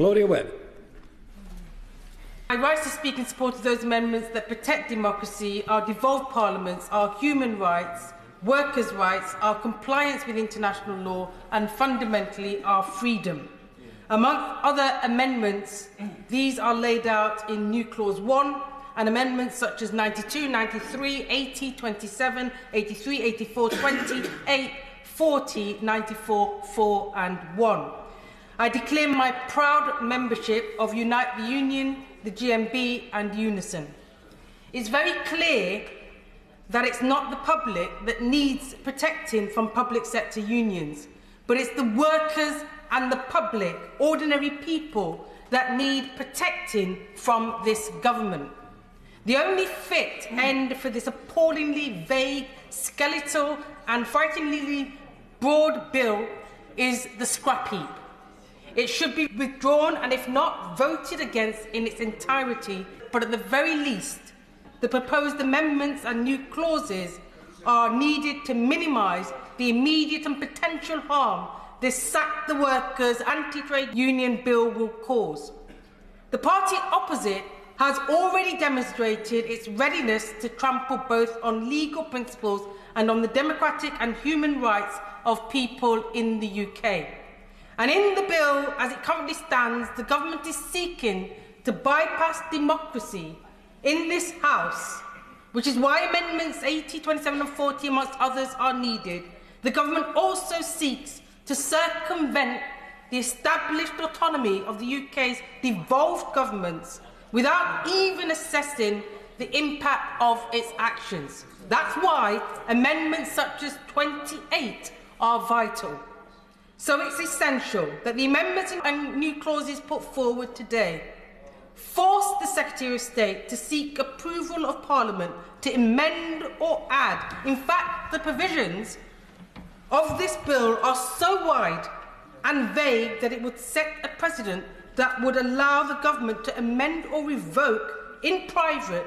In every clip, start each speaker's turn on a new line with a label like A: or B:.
A: Claudia Webbe.
B: I rise to speak in support of those amendments that protect democracy, our devolved parliaments, our human rights, workers' rights, our compliance with international law, and fundamentally our freedom. Among other amendments, these are laid out in new clause 1, and amendments such as 92, 93, 80, 27, 83, 84, 28, 40, 94, 4 and 1. I declare my proud membership of Unite the Union, the GMB and Unison. It's very clear that it's not the public that needs protecting from public sector unions, but it's the workers and the public, ordinary people, that need protecting from this government. The only fit end for this appallingly vague, skeletal and frighteningly broad bill is the scrap heap. It should be withdrawn and, if not, voted against in its entirety, but at the very least, the proposed amendments and new clauses are needed to minimise the immediate and potential harm this sack the workers anti-trade union bill will cause. The party opposite has already demonstrated its readiness to trample both on legal principles and on the democratic and human rights of people in the UK. And in the bill, as it currently stands, the government is seeking to bypass democracy in this House, which is why amendments 80, 27 and 40, amongst others, are needed. The government also seeks to circumvent the established autonomy of the UK's devolved governments without even assessing the impact of its actions. That's why amendments such as 28 are vital. So it's essential that the amendments and new clauses put forward today force the Secretary of State to seek approval of Parliament to amend or add. In fact, the provisions of this bill are so wide and vague that it would set a precedent that would allow the government to amend or revoke in private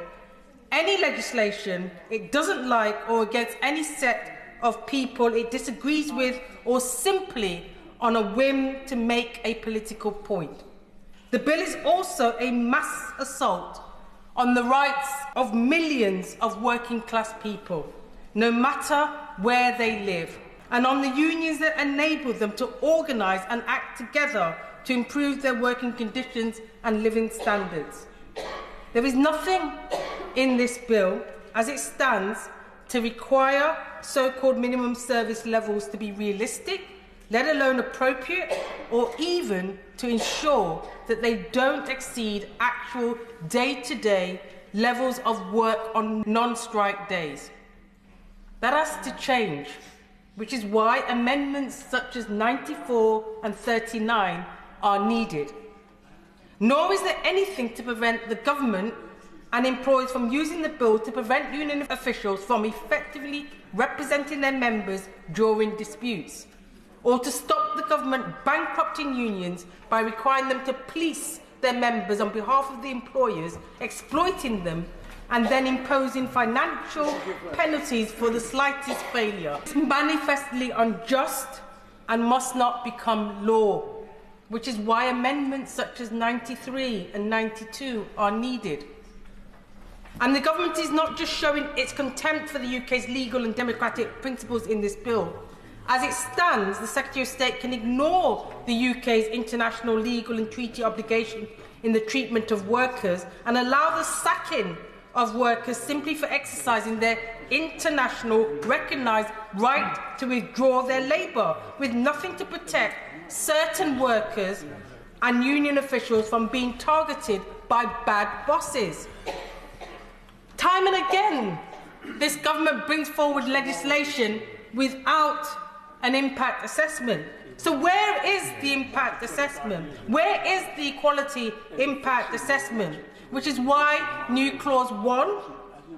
B: any legislation it doesn't like or against any set of people it disagrees with, or simply on a whim to make a political point. The bill is also a mass assault on the rights of millions of working class people, no matter where they live, and on the unions that enable them to organise and act together to improve their working conditions and living standards. There is nothing in this bill, as it stands, to require so-called minimum service levels to be realistic, let alone appropriate, or even to ensure that they don't exceed actual day-to-day levels of work on non-strike days. That has to change, which is why amendments such as 94 and 39 are needed. Nor is there anything to prevent the government and employers from using the bill to prevent union officials from effectively representing their members during disputes, or to stop the government bankrupting unions by requiring them to police their members on behalf of the employers, exploiting them, and then imposing financial penalties for the slightest failure. It's manifestly unjust and must not become law, which is why amendments such as 93 and 92 are needed. And the government is not just showing its contempt for the UK's legal and democratic principles in this bill. As it stands, the Secretary of State can ignore the UK's international legal and treaty obligation in the treatment of workers and allow the sacking of workers simply for exercising their international recognised right to withdraw their labour, with nothing to protect certain workers and union officials from being targeted by bad bosses. Time and again, this government brings forward legislation without an impact assessment. So where is the impact assessment? Where is the equality impact assessment? Which is why new clause 1,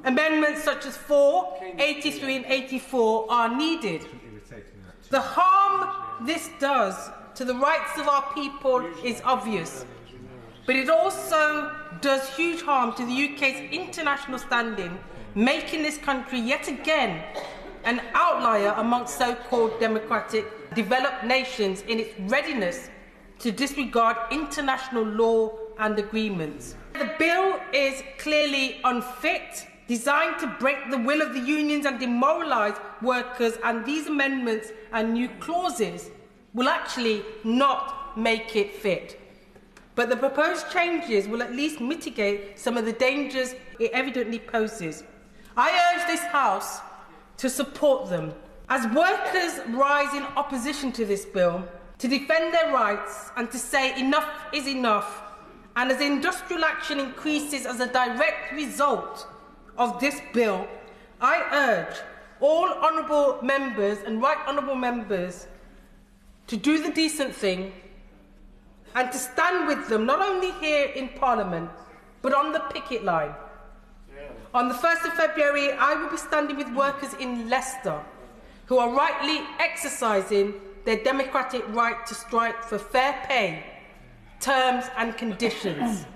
B: amendments such as 4, 83 and 84 are needed. The harm this does to the rights of our people is obvious, but it also does huge harm to the UK's international standing, making this country yet again an outlier amongst so-called democratic developed nations in its readiness to disregard international law and agreements. The bill is clearly unfit, designed to break the will of the unions and demoralise workers, and these amendments and new clauses will actually not make it fit. But the proposed changes will at least mitigate some of the dangers it evidently poses. I urge this House to support them. As workers rise in opposition to this bill, to defend their rights and to say enough is enough, and as industrial action increases as a direct result of this bill, I urge all honourable members and right honourable members to do the decent thing and to stand with them, not only here in Parliament, but on the picket line. On the 1st of February, I will be standing with workers in Leicester who are rightly exercising their democratic right to strike for fair pay, terms and conditions.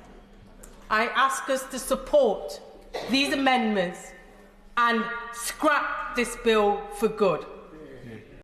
B: I ask us to support these amendments and scrap this bill for good.